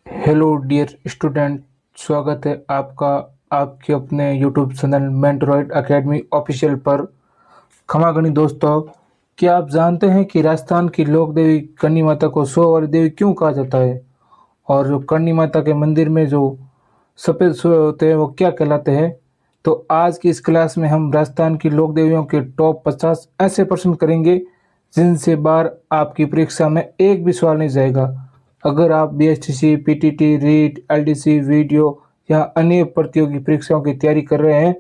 Hello dear student, स्वागत है आपका आपके अपने यूट्यूब चैनल मेंटरॉइड एकेडमी ऑफिशियल पर। खमागणी दोस्तों, क्या आप जानते हैं कि राजस्थान की लोक देवी करणी माता को सो वाली देवी क्यों कहा जाता है? और जो करणी माता के मंदिर में जो सफ़ेद सोए होते हैं वो क्या कहलाते हैं? तो आज की इस क्लास में हम राजस्थान की लोक देवियों के टॉप 50 ऐसे प्रश्न करेंगे जिनसे बार आपकी परीक्षा में एक भी सवाल नहीं जाएगा। अगर आप BSTC, PTT, REET, LDC, video या अन्य प्रतियोगी परीक्षाओं की तैयारी कर रहे हैं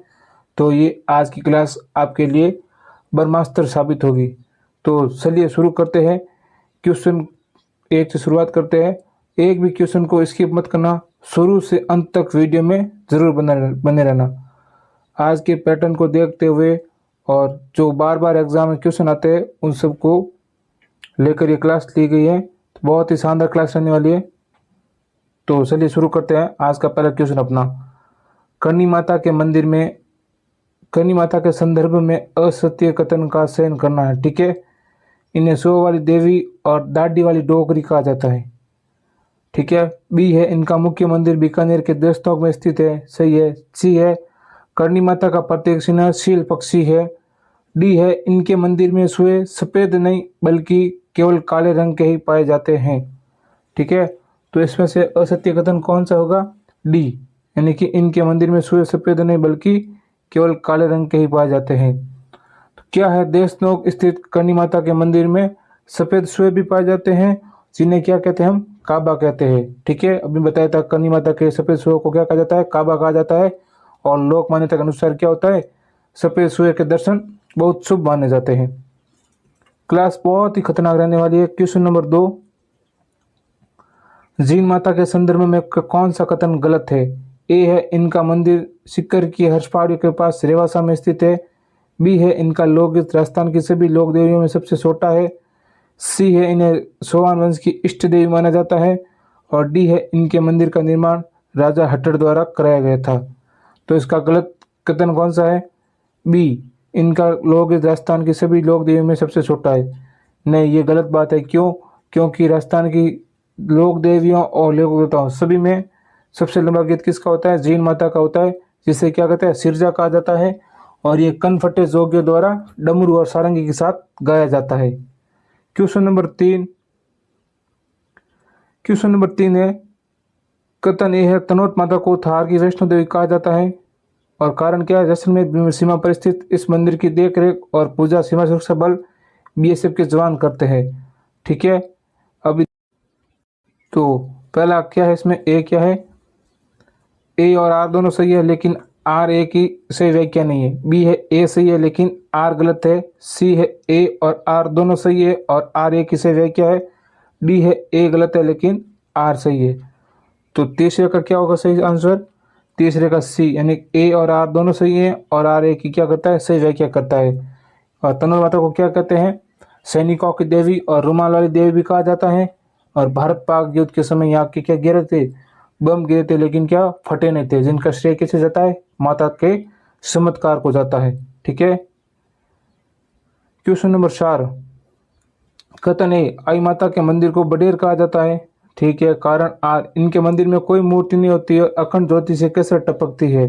तो ये आज की क्लास आपके लिए ब्रह्मास्त्र साबित होगी। तो चलिए शुरू करते हैं। क्वेश्चन एक से शुरुआत करते हैं। एक भी क्वेश्चन को स्किप मत करना, शुरू से अंत तक वीडियो में ज़रूर बने रहना। आज के पैटर्न को देखते हुए और जो बार बार एग्जाम में क्वेश्चन आते हैं उन सबको लेकर ये क्लास ली गई है। तो बहुत ही शानदार क्लास रहने वाली है। तो चलिए शुरू करते हैं आज का पहला क्वेश्चन अपना। करणी माता के मंदिर में करणी माता के संदर्भ में असत्य कथन का चयन करना है। ठीक है, इन्हें सो वाली देवी और दाढ़ी वाली डोगरी कहा जाता है। ठीक है, बी है इनका मुख्य मंदिर बीकानेर के देवस्तोक में स्थित है। सही है। सी है करणी माता का प्रतीक चिन्ह शील पक्षी है। डी है इनके मंदिर में सोए सफेद नहीं बल्कि केवल काले रंग के ही पाए जाते हैं। ठीक है, तो इसमें से असत्य कथन कौन सा होगा? डी, यानी कि इनके मंदिर में सोए सफेद नहीं बल्कि केवल काले रंग के ही पाए जाते हैं। तो क्या है? देशनोक स्थित करणी माता के मंदिर में सफेद सोए भी पाए जाते हैं, जिन्हें क्या कहते हैं? हम काबा कहते हैं। ठीक है, अभी बताया था करणी माता के सफेद सोए को क्या कहा जाता है? काबा कहा जाता है। और लोक मान्यता के अनुसार क्या होता है? सफेद सोए के दर्शन बहुत शुभ माने जाते हैं। क्लास बहुत ही खतरनाक रहने वाली है। क्वेश्चन नंबर 2, जीन माता के संदर्भ में कौन सा कथन गलत है? ए है इनका मंदिर सिक्कर की हर्ष पहाड़ी के पास रेवासा में स्थित है। बी है इनका लोकगीत राजस्थान की सभी लोक देवियों में सबसे छोटा है। सी है इन्हें सोवान वंश की इष्ट देवी माना जाता है। और डी है इनके मंदिर का निर्माण राजा हट्टर द्वारा कराया गया था। तो इसका गलत कथन कौन सा है? बी, इनका लोकगीत राजस्थान की सभी लोक देवियों में सबसे छोटा है। नहीं, ये गलत बात है। क्यों? क्योंकि राजस्थान की लोक देवियों और लोक देवताओं सभी में सबसे लंबा गीत किसका होता है? जीन माता का होता है, जिसे क्या कहते हैं? सिरजा कहा जाता है। और ये कनफटे जोगियों द्वारा डमरू और सारंगी के साथ गाया जाता है। क्वेश्चन नंबर 3, है कथन ये है तनोट माता को थार की वैष्णो देवी कहा जाता है। और कारण क्या है? जैसलमेर सीमा पर स्थित इस मंदिर की देखरेख और पूजा सीमा सुरक्षा बल बीएसएफ के जवान करते हैं। ठीक है, अभी तो पहला क्या है इसमें? ए क्या है? ए और आर दोनों सही है, लेकिन आर ए की सही व्याख्या नहीं है। बी है ए सही है लेकिन आर गलत है। सी है ए और आर दोनों सही है और आर ए की सही व्याख्या है। डी है ए गलत है लेकिन आर सही है। तो तीसरे का क्या होगा सही आंसर? तीसरे का सी, यानी ए और आर दोनों सही है और आर ए की क्या करता है? सही व्याख्या करता है। और तनोर माता को क्या कहते हैं? सैनिकों की देवी और रुमाल वाली देवी भी कहा जाता है। और भारत पाक युद्ध के समय यहाँ के क्या गिरे थे? बम गिरे थे, लेकिन क्या फटे नहीं थे, जिनका श्रेय किसे जाता है? माता के चमत्कार को जाता है। ठीक है, क्वेश्चन नंबर 4, कथन है आई माता के मंदिर को बडेर कहा जाता है। ठीक है, कारण आर इनके मंदिर में कोई मूर्ति नहीं होती है, अखंड ज्योति से केसर टपकती है।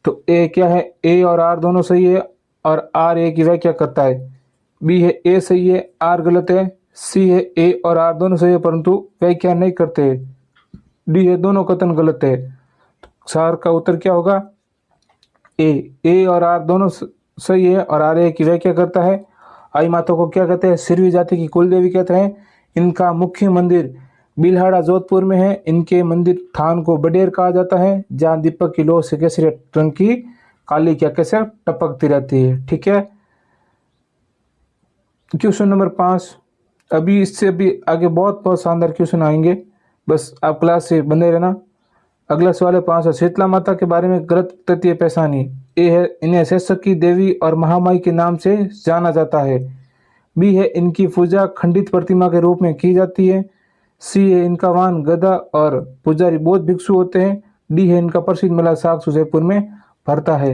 तो ए क्या है? ए और आर दोनों सही है और आर ए की व्याख्या करता है। बी है ए सही है, आर गलत है। सी है ए और आर दोनों सही है परंतु व्याख्या नहीं करते। डी है दोनों कथन गलत है। चार का उत्तर क्या होगा? ए और आर दोनों सही है और आर ए की व्याख्या करता है। आई माता को क्या कहते हैं? सिरवी जाति की कुल देवी कहते हैं। इनका मुख्य मंदिर बिल्हाड़ा जोधपुर में है। इनके मंदिर थान को बडेर कहा जाता है, जहाँ दीपक की लौ से केसरी रंग की काली क्या कैसे टपकती रहती है। ठीक है, क्वेश्चन नंबर 5, अभी इससे भी आगे बहुत बहुत शानदार क्वेश्चन आएंगे, बस आप क्लास से बने रहना। अगला सवाल है 5, शीतला माता के बारे में गलत तथ्य पहचानिए। ए है इन्हें शेषक की देवी और महामाई के नाम से जाना जाता है। बी है इनकी पूजा खंडित प्रतिमा के रूप में की जाती है। सी है इनका वाहन गदा और पुजारी बौद्ध भिक्षु होते हैं। डी है इनका प्रसिद्ध मेला साक्ष जयपुर में भरता है।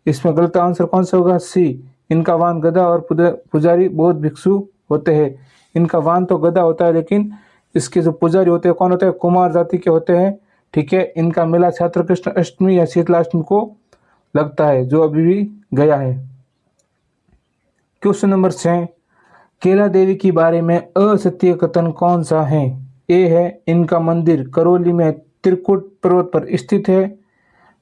इसमें गलत आंसर कौन सा होगा? सी, इनका वाहन गदा और पुजारी बौद्ध भिक्षु होते हैं। इनका वाहन तो गदा होता है लेकिन इसके जो पुजारी होते हैं कौन होते हैं, कुमार जाति के होते हैं। ठीक है, इनका मेला छात्र कृष्ण अष्टमी या शीतलाष्टमी को लगता है, जो अभी भी गया है। क्वेश्चन नंबर 6, केला देवी के बारे में असत्य कथन कौन सा है? ए है इनका मंदिर करौली में त्रिकुट पर्वत पर स्थित है।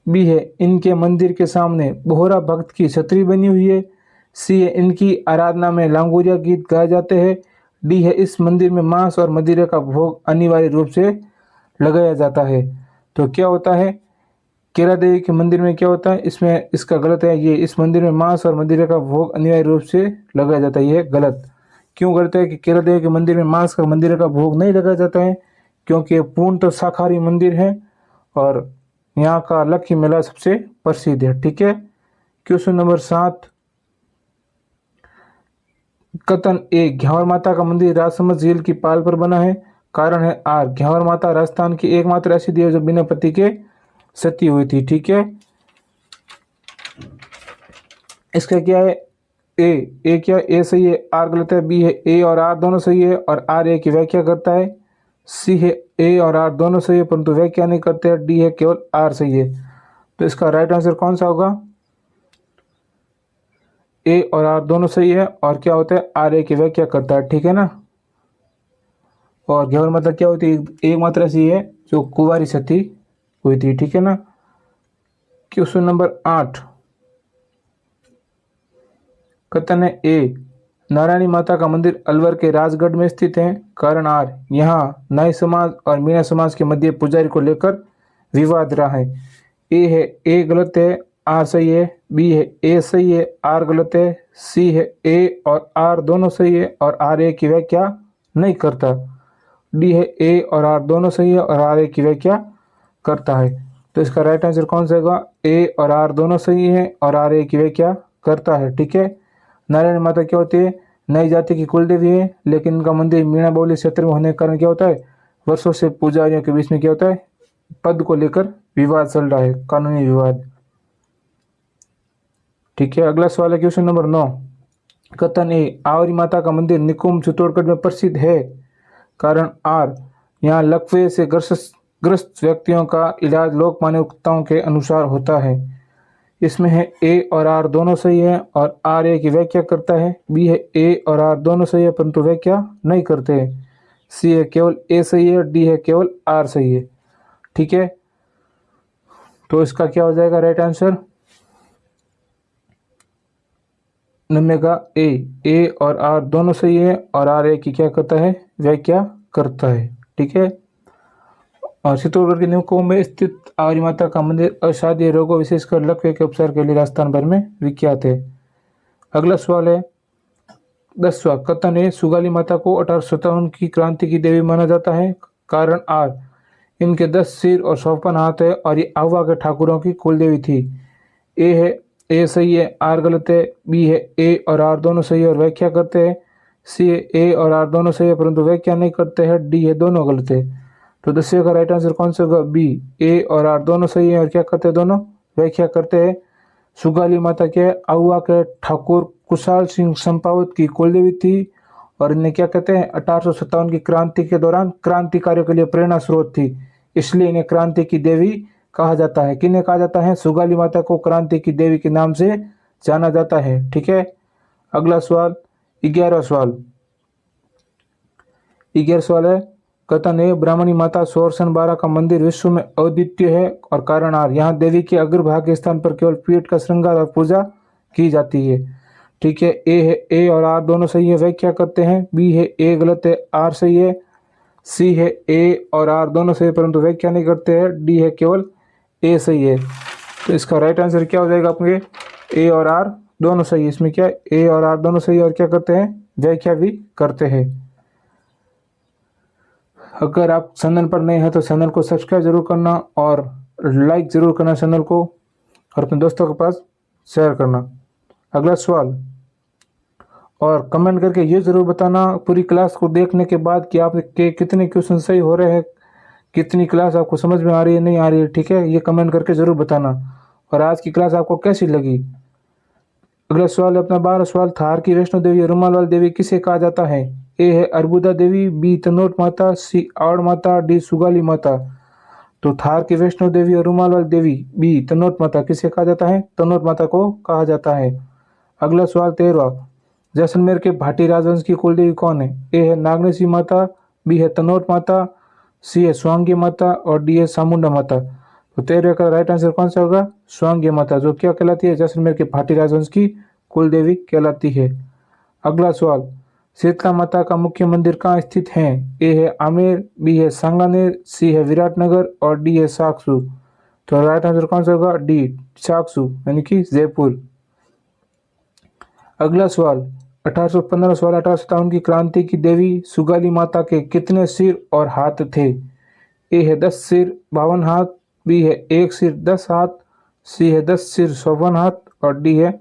बी है इनके मंदिर के सामने बोहरा भक्त की छतरी बनी हुई है। सी है इनकी आराधना में लांगुरिया गीत गाए जाते हैं। डी है इस मंदिर में मांस और मदिरा का भोग अनिवार्य रूप से लगाया जाता है। तो क्या होता है, केला देवी के मंदिर में क्या होता है, इसमें इसका गलत है ये, इस मंदिर में मांस और मदिरा का भोग अनिवार्य रूप से लगाया जाता है, ये गलत। क्यों गलत है कि केला देवी के मंदिर में मांस और मदिरा का भोग नहीं लगाया जाता है? क्योंकि ये पूर्णतः शाकाहारी मंदिर है और यहाँ का लक्ष्मी मेला सबसे प्रसिद्ध है। ठीक है, क्वेश्चन नंबर 7, कथन ए, घ्यांवर माता का मंदिर राजसमंद झील की पाल पर बना है। कारण है आर, घ्यांवर माता राजस्थान की एकमात्र ऐसी देवी जो बिना पति के सती हुई थी। ठीक है, इसका क्या है, ए क्या, ए सही है, आर गलत है। बी है ए और आर दोनों सही है और आर ए की व्याख्या करता है। सी है ए और आर दोनों सही है परंतु व्याख्या नहीं करते हैं। डी है केवल आर सही है। तो इसका राइट आंसर कौन सा होगा? ए और आर दोनों सही है और क्या होता है, आर ए की व्याख्या करता है। ठीक है ना, और घ्यांवर माता क्या होती है, एक मात्र ऐसी है जो कुंवारी सती हुई थी। ठीक है ना, क्वेश्चन नंबर 8, कथन है ए, नारायणी माता का मंदिर अलवर के राजगढ़ में स्थित है। कारण आर, यहाँ नाई समाज और मीणा समाज के मध्य पुजारी को लेकर विवाद रहा है। ए है ए गलत है, आर सही है। बी है ए सही है, आर गलत है। सी है ए और आर दोनों सही है और आर ए की व्याख्या नहीं करता। डी है ए और आर दोनों सही है और आर ए की व्याख्या करता है। तो इसका राइट आंसर कौन सा होगा? ए और आर दोनों सही है और आर ए की व्याख्या करता है। ठीक है, नारायण माता क्या होती है, नई जाति की कुल देवी है, लेकिन इनका मंदिर मीणा बोली क्षेत्र में होने के कारण क्या होता है, वर्षों से पुजारियों के बीच में क्या होता है, पद को लेकर विवाद चल रहा है, कानूनी विवाद। ठीक है, अगला सवाल है क्वेश्चन नंबर 9, कथन ए, आवरी माता का मंदिर निकुंभ चित्तौड़गढ़ में प्रसिद्ध है। कारण आर, यहाँ लकवे से ग्रस्त व्यक्तियों का इलाज लोक मान्यताओं के अनुसार होता है। इसमें है ए और आर दोनों सही है और आर ए की व्याख्या करता है। बी है ए और आर दोनों सही है परंतु व्याख्या नहीं करते हैं। सी है केवल ए सही है। डी है केवल आर सही है। ठीक है, तो इसका क्या हो जाएगा राइट आंसर? नंबर का ए और आर दोनों सही है और आर ए की क्या करता है, व्याख्या करता है। ठीक है, और चित्तौड़गढ़ के निकुंभ में स्थित आवरी माता का मंदिर असाध्य रोगों विशेषकर लकवे के उपचार के लिए राजस्थान भर में विख्यात है। अगला सवाल है 10वां, कथन है सुगाली माता को 1857 की क्रांति की देवी माना जाता है। कारण आर, इनके 10 सिर और 54 हाथ है और ये आवा के ठाकुरों की कुल देवी थी। ए है ए सही है, आर गलत है। बी है ए और आर दोनों सही है और व्याख्या करते हैं। सी है ए और आर दोनों सही है परंतु व्याख्या नहीं करते हैं। डी है दोनों गलत है। तो 10वें का राइट आंसर कौन सा होगा? बी, ए और आर दोनों सही है और क्या करते हैं, दोनों व्याख्या करते हैं। सुगाली माता के आहुआ के ठाकुर कुशाल सिंह संपावत की कुलदेवी थी और इन्हें क्या कहते हैं, 1857 की क्रांति के दौरान क्रांतिकारियों के लिए प्रेरणा स्रोत थी, इसलिए इन्हें क्रांति की देवी कहा जाता है। किन्हें कहा जाता है? सुगाली माता को क्रांति की देवी के नाम से जाना जाता है। ठीक है, अगला सवाल 11वां सवाल। 11वां सवाल है, कथन है ब्राह्मणी माता सोरसन बारा का मंदिर विश्व में अद्वितीय है और कारण आर, यहाँ देवी के अग्रभाग के स्थान पर केवल पीठ का श्रृंगार और पूजा की जाती है। ठीक है, ए है ए और आर दोनों सही है, व्याख्या करते हैं। बी है ए गलत है, आर सही है। सी है ए और आर दोनों सही परंतु व्याख्या नहीं करते हैं। डी है केवल ए सही है। तो इसका राइट आंसर क्या हो जाएगा आपके? ए और आर दोनों सही है। इसमें क्या, ए और आर दोनों सही और क्या करते हैं, व्याख्या भी करते हैं। अगर आप चैनल पर नए हैं तो चैनल को सब्सक्राइब जरूर करना और लाइक जरूर करना चैनल को और अपने दोस्तों के पास शेयर करना। अगला सवाल, और कमेंट करके ये ज़रूर बताना पूरी क्लास को देखने के बाद कि आपके कितने क्वेश्चन सही हो रहे हैं, कितनी क्लास आपको समझ में आ रही है, नहीं आ रही है। ठीक है, ये कमेंट करके ज़रूर बताना। और आज की क्लास आपको कैसी लगी? अगला सवाल है अपना 12वां सवाल, थार की वैष्णो देवी रुमाल वाली देवी किसे कहा जाता है? ए है अर्बुदा देवी, बी तनोट माता, सी आवड़ माता, डी सुगाली माता। तो थार की वैष्णो देवी और रूमाल वाली देवी बी तनोट माता किसे कहा जाता है? तनोट माता को कहा जाता है। अगला सवाल 13वां, जैसलमेर के भाटी राजवंश की कुल देवी कौन है? ए है नागनेशी माता, बी है तनोट माता, सी है स्वांगी माता और डी है चामुंडा माता। तो 13 का राइट आंसर कौन सा होगा? स्वांगी माता, जो क्या कहलाती है? जैसलमेर के भाटी राजवंश की कुल देवी कहलाती है। अगला सवाल, शीतला माता का मुख्य मंदिर कहाँ स्थित है? ए है आमेर, बी है सांगानेर, सी है विराटनगर और डी है साकसू। तो राइट आंसर कौन सा होगा? डी साकसू यानी कि जयपुर। अगला सवाल 1815 सवाल 1857 की क्रांति की देवी सुगाली माता के कितने सिर और हाथ थे? ए है 10 सिर 52 हाथ, बी है 1 सिर 10 हाथ, सी है 10 सिर 54 हाथ और डी है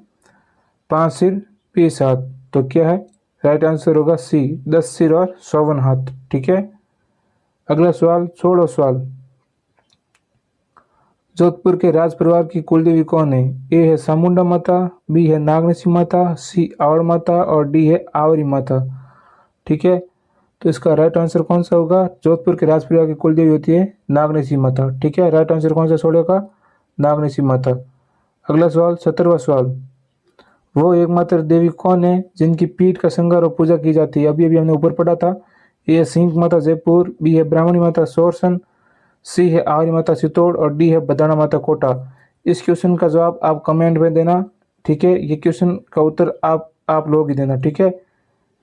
5 सिर 20 हाथ। तो क्या है? राइट आंसर होगा सी 10 सिर और 54 हाथ। ठीक है। अगला सवाल 16 सवाल, जोधपुर के राज परिवार की कुलदेवी कौन है? ए है चामुंडा माता, बी है नागनेशी माता, सी आवड़ माता और डी है आवरी माता। ठीक है। तो इसका राइट आंसर कौन सा होगा? जोधपुर के राज परिवार की कुलदेवी होती है नागनेशी माता। ठीक है। राइट आंसर कौन सा 16 का? नागनेशी माता। अगला सवाल 17वां सवाल, वो एकमात्र देवी कौन है जिनकी पीठ का श्रृंगार और पूजा की जाती है? अभी अभी हमने ऊपर पढ़ा था। ए है सिंह माता जयपुर, बी है ब्राह्मणी माता सोरसन, सी है आर्य माता चित्तौड़ और डी है बदाना माता कोटा। इस क्वेश्चन का जवाब आप कमेंट में देना। ठीक है। ये क्वेश्चन का उत्तर आप लोग ही देना। ठीक है।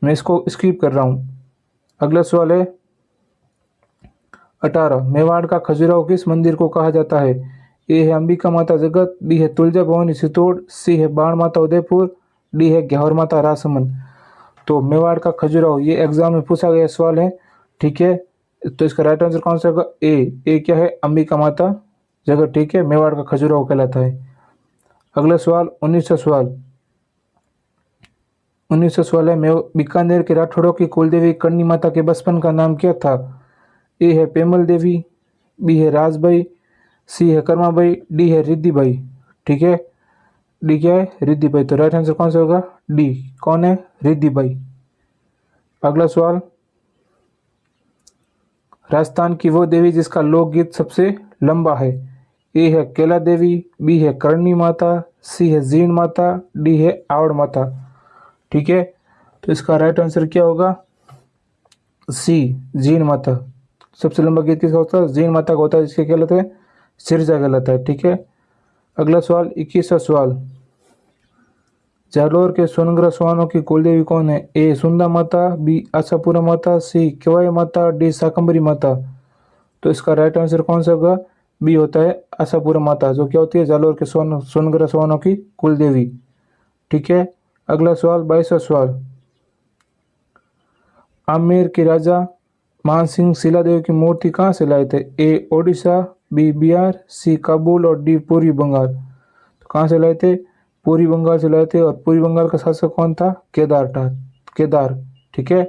मैं इसको स्किप कर रहा हूँ। अगला सवाल है 18, मेवाड़ का खजुराहो किस मंदिर को कहा जाता है? ए है अंबिका माता जगत, बी है तुलजा भवानी चित्तौड़, सी है बाण माता उदयपुर, डी है ग्याहर माता राजसमंद। तो मेवाड़ का खजुराहो ये एग्जाम में पूछा गया सवाल है। ठीक है। तो इसका राइट आंसर कौन सा होगा? ए क्या है? अंबिका माता जगत। ठीक है। मेवाड़ का खजुराहो कहलाता है। अगला सवाल 19वां सवाल, 19वां सवाल है बीकानेर के राठौड़ों की कुलदेवी करणी माता के बचपन का नाम क्या था? ए है पेमल देवी, बी है राजबाई, सी है कर्माबाई, डी है रिद्धिबाई। ठीक है। डी क्या है? रिद्धिबाई। तो राइट आंसर कौन सा होगा? डी कौन है? रिद्धिबाई। अगला सवाल, राजस्थान की वो देवी जिसका लोकगीत सबसे लंबा है? ए है केला देवी, बी है करणी माता, सी है जीण माता, डी है आवड़ माता। ठीक है। तो इसका राइट आंसर क्या होगा? सी जीण माता। सबसे लंबा गीत किसका होता है? जीण माता का होता है, जिसके क्या कहलाता है? सिरजा कहलाता है। ठीक है। अगला सवाल 21वां सवाल, जालोर के सोनग्रा सुहानों की कुलदेवी कौन है? ए सुंदा माता, बी आशापुरा माता, सी केवाई माता, डी शाकंभरी माता। तो इसका राइट आंसर कौन सा होगा? बी होता है आशापुरा माता, जो क्या होती है? जालोर के सोनग्रा सुहानों की कुलदेवी। ठीक है। अगला सवाल 22वां सवाल, आमेर के राजा मानसिंह शिलादेव की मूर्ति कहाँ से लाए थे? ए ओडिशा, बी बिहार, सी काबुल और डी पूर्वी बंगाल। तो कहाँ से लाए थे? पूर्वी बंगाल से लाए थे। और पूर्वी बंगाल का शासक कौन था? केदार। ठीक है।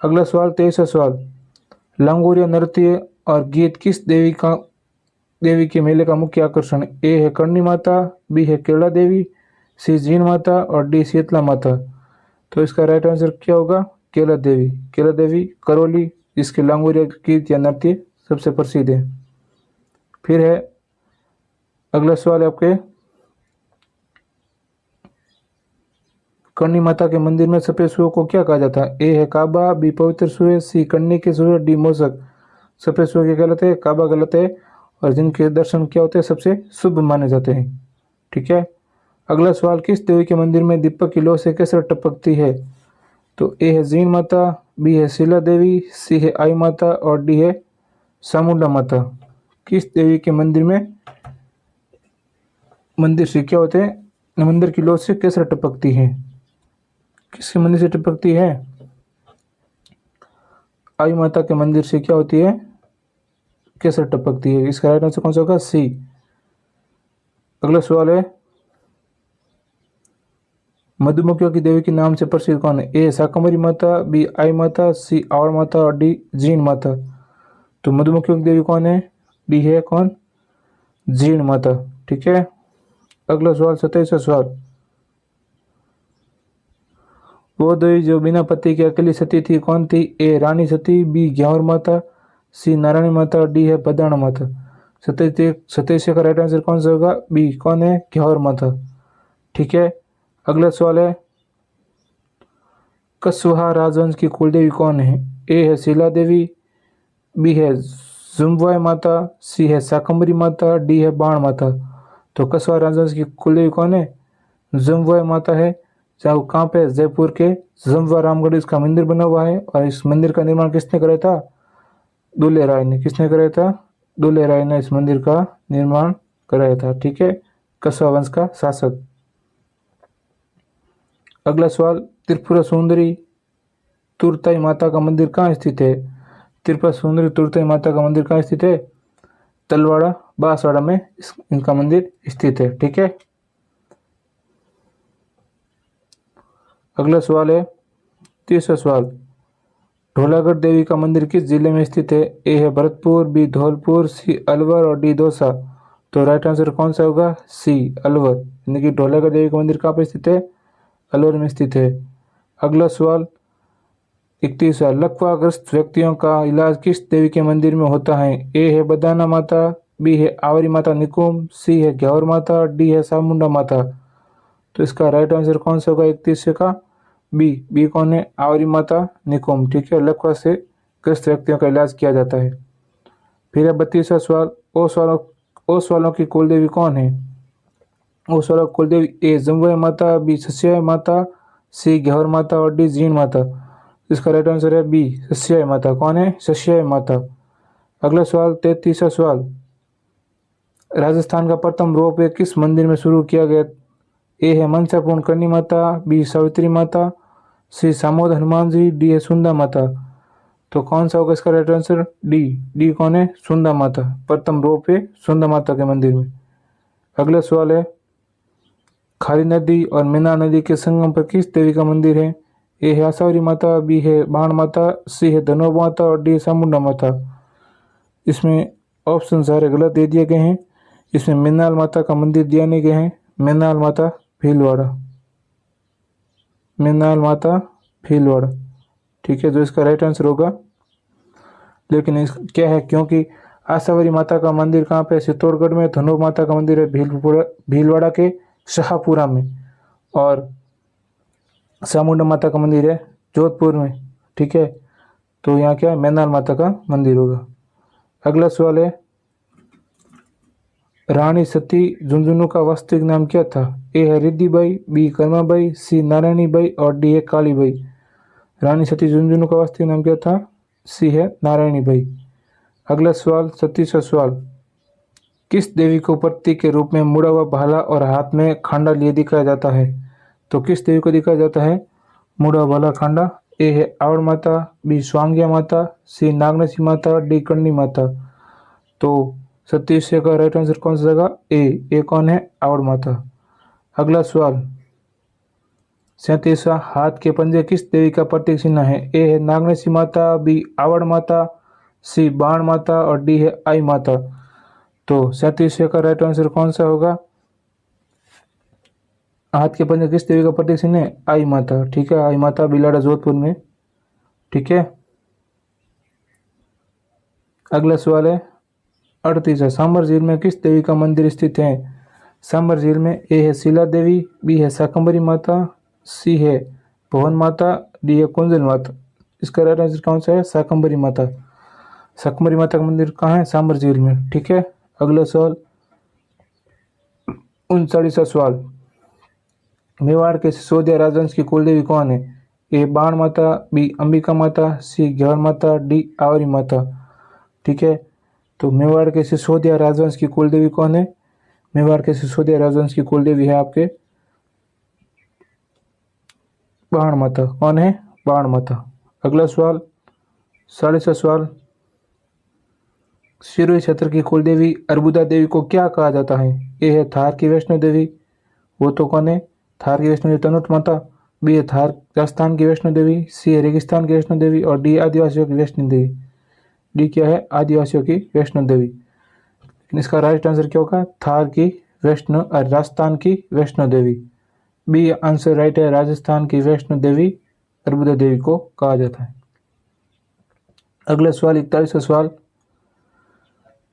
अगला सवाल 23वां सवाल, लंगोरिया नृत्य और गीत किस देवी के मेले का मुख्य आकर्षण? ए है करणी माता, बी है केरला देवी, सी जीण माता और डी शीतला माता। तो इसका राइट आंसर क्या होगा? केरला देवी करौली, इसके लंगोरिया गीत या नृत्य सबसे प्रसिद्ध है। फिर है अगला सवाल आपके, करणी माता के मंदिर में सफेद सुअर को क्या कहा जाता है? ए है काबा, बी पवित्र सुअर, सी करनी के सुअर, डी मोसक। सफेद सुअर क्या कहलाते हैं? काबा कहलाते हैं। और जिनके दर्शन क्या होते हैं? सबसे शुभ माने जाते हैं। ठीक है। अगला सवाल, किस देवी के मंदिर में दीपक की लौ से केसर टपकती है? तो ए है जीण माता, बी है शीला देवी, सी है आई माता और डी है चामुंडा माता। किस देवी के मंदिर से क्या होते हैं? मंदिर की लौ से केसर टपकती है। किसके मंदिर से टपकती है? आई माता के मंदिर से क्या होती है? केसर टपकती है। इसका राइट आंसर कौन सा होगा? सी। अगला सवाल है, मधुमक्खियों की देवी के नाम से प्रसिद्ध कौन है? ए शाकंभरी माता, बी आई माता, सी आवड़ माता और डी जीण माता। तो मधुमक्खियों की देवी कौन है? डी है कौन? जीण माता। ठीक है। अगला सवाल 27वां सवाल, वो देवी जो बिना पति की अकेली सती थी कौन थी? ए रानी सती, बी ग्यावर माता, सी नारायणी माता, डी है बदाना माता। सतीश का राइट आंसर कौन सा होगा? बी कौन है? ग्यावर माता। ठीक है, अगला सवाल है कछवाहा राजवंश की कुलदेवी कौन है? ए है शीला देवी, बी है जुम्बुआई माता, सी है शाकंभरी माता, डी है बाण माता। तो कछवाहा राजवंश की कुलदेवी कौन है? जुम्बुआई माता है। चाहे कहाँ पे? जयपुर के जुम्बुआ रामगढ़ इसका मंदिर बना हुआ है। और इस मंदिर का निर्माण किसने कराया था? दुल्हे राय ने। किसने कराया था? दुल्हे राय ने इस मंदिर का निर्माण कराया था। ठीक है, कछवाहा वंश का शासक। अगला सवाल, त्रिपुरा सुंदरी तुरताई माता का मंदिर कहाँ स्थित है? त्रिपुरा सुंदरी तुरताई माता का मंदिर कहाँ स्थित है? तलवाड़ा बांसवाड़ा में इनका मंदिर स्थित है। ठीक है, अगला सवाल है तीसरा सवाल, ढोलागढ़ देवी का मंदिर किस जिले में स्थित है? ए है भरतपुर, बी धौलपुर, सी अलवर और डी दौसा। तो राइट आंसर कौन सा होगा? सी अलवर, यानी कि ढोलागढ़ देवी का मंदिर कहाँ पे स्थित है? अलवर में स्थित है। अगला सवाल 31वां, लकवाग्रस्त व्यक्तियों का इलाज किस देवी के मंदिर में होता है? ए है बदाना माता, बी है आवरी माता निकुम, सी है ग्यावर माता, डी है सामुंडा माता। तो इसका राइट आंसर कौन सा होगा 31 का? बी कौन है? आवरी माता निकुम। ठीक है, लकवा से ग्रस्त व्यक्तियों का इलाज किया जाता है। फिर है 32वां सवाल, ओसवालों की कुलदेवी कौन है? ओसवालों की कुलदेवी ए जम्बुआई माता, बी सस्याई माता, सी ग्यावर माता और डी जीण माता। इसका राइट आंसर है बी सस्याई माता। कौन है? सस्याई माता। अगला सवाल 33वां सवाल, राजस्थान का प्रथम रोपवे किस मंदिर में शुरू किया गया? ए है मनसापूर्ण करनी माता, बी सावित्री माता, सी सामोद हनुमान जी, डी है सुंदा माता। तो कौन सा होगा इसका राइट आंसर? डी कौन है? सुंदा माता। प्रथम रोपवे सुंदा माता के मंदिर में। अगला सवाल है खारी नदी और मीना नदी के संगम पर किस देवी का मंदिर है? ए है आसावरी माता, बी है बाण माता, सी है धनो माता और डी है चामुंडा माता। इसमें ऑप्शन सारे गलत दे दिए गए हैं। इसमें मीनाल माता का मंदिर दिया नहीं गया है। मीनाल माता भीलवाड़ा, मीनाल माता भीलवाड़ा। ठीक है, जो इसका राइट आंसर होगा। लेकिन इस क्या है, क्योंकि आसावरी माता का मंदिर कहाँ पे? चित्तौड़गढ़ में। धनो माता का मंदिर है भीलवाड़ा के शाहपुरा में। और चामुंडा माता का मंदिर है जोधपुर में। ठीक है, तो यहाँ क्या है? मैनाल माता का मंदिर होगा। अगला सवाल है रानी सती झुंझुनू का वास्तविक नाम क्या था? ए है रिद्धिबाई, बी कर्माबाई, सी नारायणी बाई और डी है कालीबाई। रानी सती झुंझुनू का वास्तविक नाम क्या था? सी है नारायणी बाई। अगला सवाल 37वां सवाल, किस देवी को प्रतीक के रूप में मुड़ा हुआ भाला और हाथ में खांडा लिए दिखाया जाता है? तो किस देवी को दिखाया जाता है मुड़ा हुआ भाला खांडा? ए है आवड़ माता, बी स्वांग्या माता, सी नागनसी माता, डी कर्णी माता। तो 37 का राइट आंसर कौन सा जाएगा? ए कौन है? आवड़ माता। अगला सवाल 37वां, हाथ के पंजे किस देवी का प्रतीक चिन्ह है? ए है नागनसी माता, बी आवड़ माता, सी बाण माता और डी है आई माता। तो 37 का राइट आंसर कौन सा होगा? हाथ के पंजे किस देवी का प्रतीक चिन्ह है? आई माता। ठीक है, आई माता बिलाड़ा जोधपुर में। ठीक है, अगला सवाल है 38वां, सांबर झील में किस देवी का मंदिर स्थित है? सांबर झील में ए है शीला देवी, बी है शाकंभरी माता, सी है भुवन माता, डी है कुंजल माता। इसका राइट आंसर कौन सा है? शाकंभरी माता। शाकंभरी माता का मंदिर कहाँ है? सांबर झील में। ठीक है, अगला सवाल 39वां सवाल, मेवाड़ के सिसोदिया राजवंश की कुलदेवी कौन है? ए बाण माता, बी अंबिका माता, सी ग्यावर माता, डी आवरी माता। ठीक है, तो मेवाड़ के सिसोदिया राजवंश की कुलदेवी कौन है? मेवाड़ के सिसोदिया राजवंश की कुलदेवी है आपके बाण माता। कौन है? बाण माता। अगला सवाल 40वां सवाल, सिरोही क्षेत्र की कुलदेवी अर्बुदा देवी को क्या कहा जाता है? ए है थार की वैष्णो देवी, वो तो कौन है? थार की वैष्णो देवी तनुट माता, बी है थार राजस्थान की वैष्णो देवी, सी है रेगिस्तान की वैष्णो देवी और डी आदिवासियों की वैष्णो देवी। डी क्या है? आदिवासियों की वैष्णो देवी। इसका राइट आंसर क्या होगा? थार की राजस्थान की Vaishno Devi. B answer right है, राजस्थान की वैष्णो देवी अर्बुदा देवी को कहा जाता है। अगला सवाल 41वां सवाल,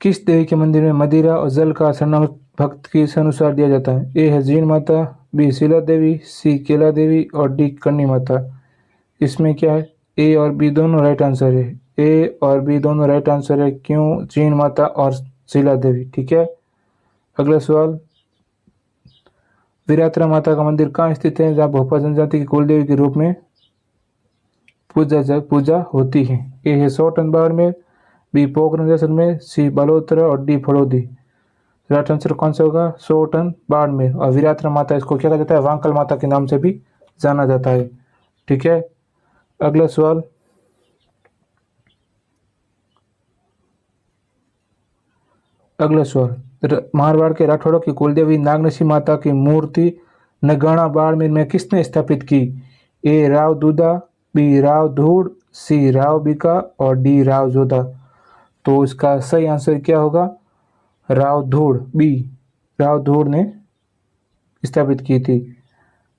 किस देवी के मंदिर में मदिरा और जल का शरणागत भक्त के अनुसार दिया जाता है? ए है जीन माता, बी शीला देवी, सी केला देवी और डी करणी माता। इसमें क्या है, ए और बी दोनों राइट आंसर है। ए और बी दोनों राइट आंसर है। क्यों? जीन माता और शीला देवी। ठीक है। अगला सवाल, वीरात्रा माता का मंदिर कहाँ स्थित है जहाँ भोपा जनजाति की कुलदेवी के रूप में पूजा होती है? ए है सोटन बाड़मेर, बी पोखरण जैसलमेर, सी बालोतरा और डी फड़ौदी। राइट आंसर कौन सा होगा? सोटन बाड़मेर। और वीरात्रा माता इसको क्या कहा जाता है? वांकल माता के नाम से भी जाना जाता है। ठीक है। अगला सवाल, मारवाड़ के राठौड़ों की कुलदेवी नागनसी माता की मूर्ति नगाना बाड़मेर में किसने स्थापित की? ए राव दूधा, बी राव धूड़, सी राव बीका और डी राव जोधा। तो इसका सही आंसर क्या होगा? राव धूड़, बी राव धूड़ ने स्थापित की थी।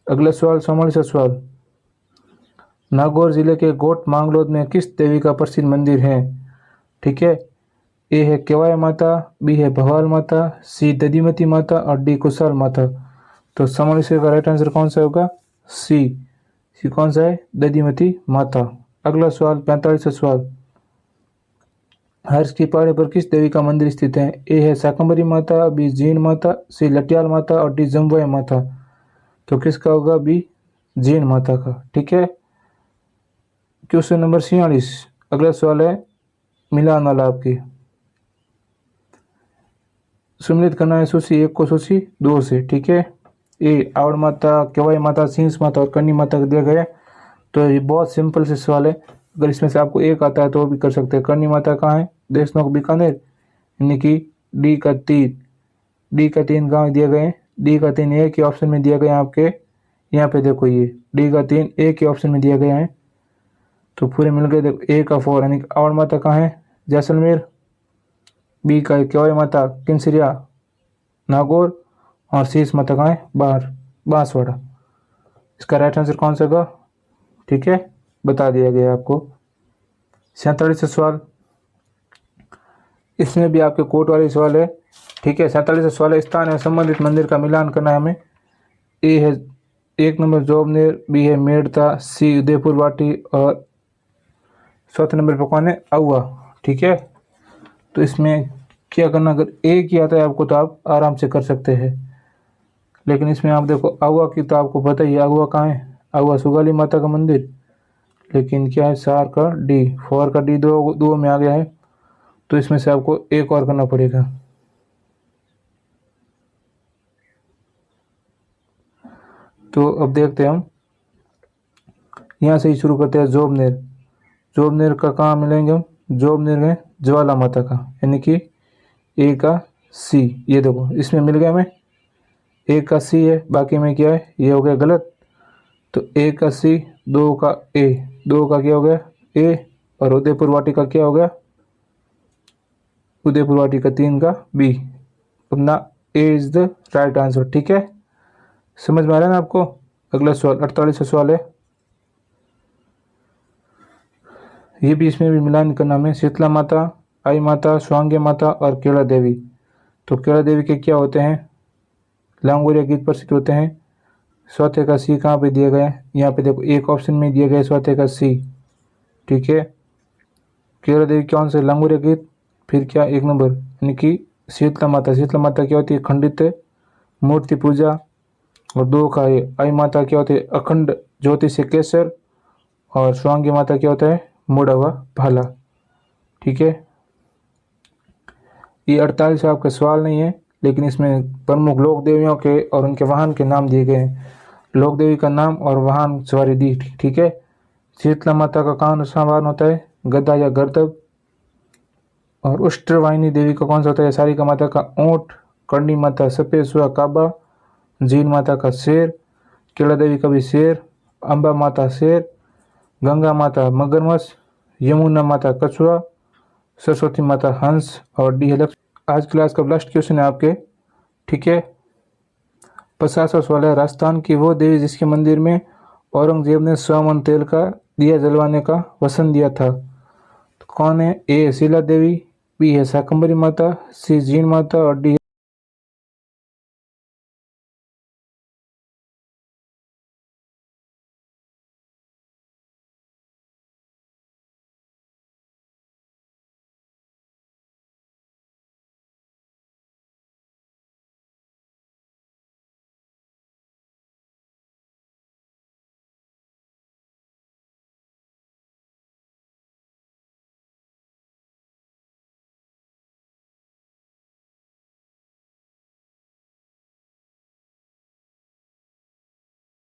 अगला सवाल 44वां सवाल, नागौर जिले के गोट मांगलोद में किस देवी का प्रसिद्ध मंदिर है? ठीक है। ए है केवाय माता, बी है भवाल माता, सी दधिमती माता और डी कुशाल माता। तो 44 का राइट आंसर कौन सा होगा? सी कौन सा है? दधिमती माता। अगला सवाल 45वां सवाल, हर्ष की पहाड़ी पर किस देवी का मंदिर स्थित है? ए है शाकंभरी माता, बी जीन माता, सी लटियाल माता और डी जम्बुआ माता। तो किसका होगा? बी जीन माता का। ठीक है। Question number 46। अगला सवाल है मिलान वाला आपकी, सम्मिलित करना है सूची 1 को सूची 2 से। ठीक है। ए आवड़ माता, केवाई माता, सींस माता और करनी माता को दिया गया है। तो ये बहुत सिंपल से सवाल है। अगर इसमें से आपको एक आता है तो भी कर सकते हैं। करनी माता कहाँ है? देशनोक बीकानेर, यानी कि डी का 3 गाँव दिए गए हैं। डी का 3 एक ही ऑप्शन में दिया गया आपके यहाँ पे। देखो ये डी का 3 एक ही ऑप्शन में दिया गया है। तो पूरे मिल गए। देखो ए का 4, यानी आवड़ माता कहाँ है? जैसलमेर। बी का केवाई माता किनसिरिया नागौर और शीश माता कहाँ है? बांसवाड़ा। इसका राइट आंसर कौन सा होगा? ठीक है, बता दिया गया आपको। 47वां सवाल, इसमें भी आपके कोर्ट वाले सवाल है। ठीक है। 47वां सवाल है, स्थान एवं संबंधित मंदिर का मिलान करना है हमें। ए है 1 नंबर जोबनेर, बी है मेड़ता, सी उदयपुर वाटी और चौथे नंबर पर कौन है? अहुआ। ठीक है। तो इसमें क्या करना, अगर एक ही आता है आपको तो आप आराम से कर सकते हैं। लेकिन इसमें आप देखो अहुआ की तो आपको पता ही है, अहुआ कहाँ है? अहुआ सुगाली माता का मंदिर। लेकिन क्या है? 4 का डी, 4 का डी दो में आ गया है। तो इसमें से आपको एक और करना पड़ेगा। तो अब देखते हैं हम, यहाँ से ही शुरू करते हैं। जोबनेर का कहाँ मिलेंगे हम? जोबनेर में ज्वाला माता का, यानी कि ए का सी। ये देखो इसमें मिल गया हमें, ए का सी है, बाकी में क्या है? ये हो गया गलत। तो ए का सी, 2 का ए, 2 का क्या हो गया? ए। और उदयपुर वाटी का क्या हो गया? उदयपुर वाटी का 3 का बी। अपना ए इज द राइट आंसर। ठीक है, समझ में आ रहा है ना आपको? अगला सवाल 48वां सवाल है, ये भी इसमें भी मिलान करना में। शीतला माता, आई माता, स्वांग्य माता और केला देवी। तो केला देवी के क्या होते हैं? लांगोरिया गीत प्रसिद्ध होते हैं। चौथे का सी कहाँ पे दिया गया है? यहाँ पे देखो एक ऑप्शन में दिया गया है चौथे का सी। ठीक है। केला देवी कौन से? लांगोरिया गीत। फिर क्या? 1 नंबर, यानी कि शीतला माता क्या होती है? खंडित मूर्ति पूजा। और 2 का है आई माता क्या होती है? अखंड ज्योति से केसर। और स्वांगी माता क्या होता है? मुड़ा हुआ भाला। ठीक है। ये 48 आपका सवाल नहीं है, लेकिन इसमें प्रमुख लोक देवियों के और उनके वाहन के नाम दिए गए हैं। लोक देवी का नाम और वाहन सवारी दी। ठीक है। शीतला माता का कौन सा वाहन होता है? गदा या गर्दभ। और उष्ट्रवाहिनी देवी का कौन सा होता है? सारिका माता का ऊंट। करणी माता सफेद सुआ काबा। जीन माता का शेर। केला देवी का भी शेर। अम्बा माता शेर। गंगा माता मगरमच्छ। यमुना माता कछुआ। सरस्वती माता हंस और डी है लक्ष्मी। आज क्लास का लास्ट क्वेश्चन है आपके। ठीक है। 50वां सवाल है, राजस्थान की वो देवी जिसके मंदिर में औरंगजेब ने स्वमन तेल का दिया जलवाने का वचन दिया था? तो कौन है? ए शीला देवी, बी है शाकंभरी माता, सी जीण माता और डी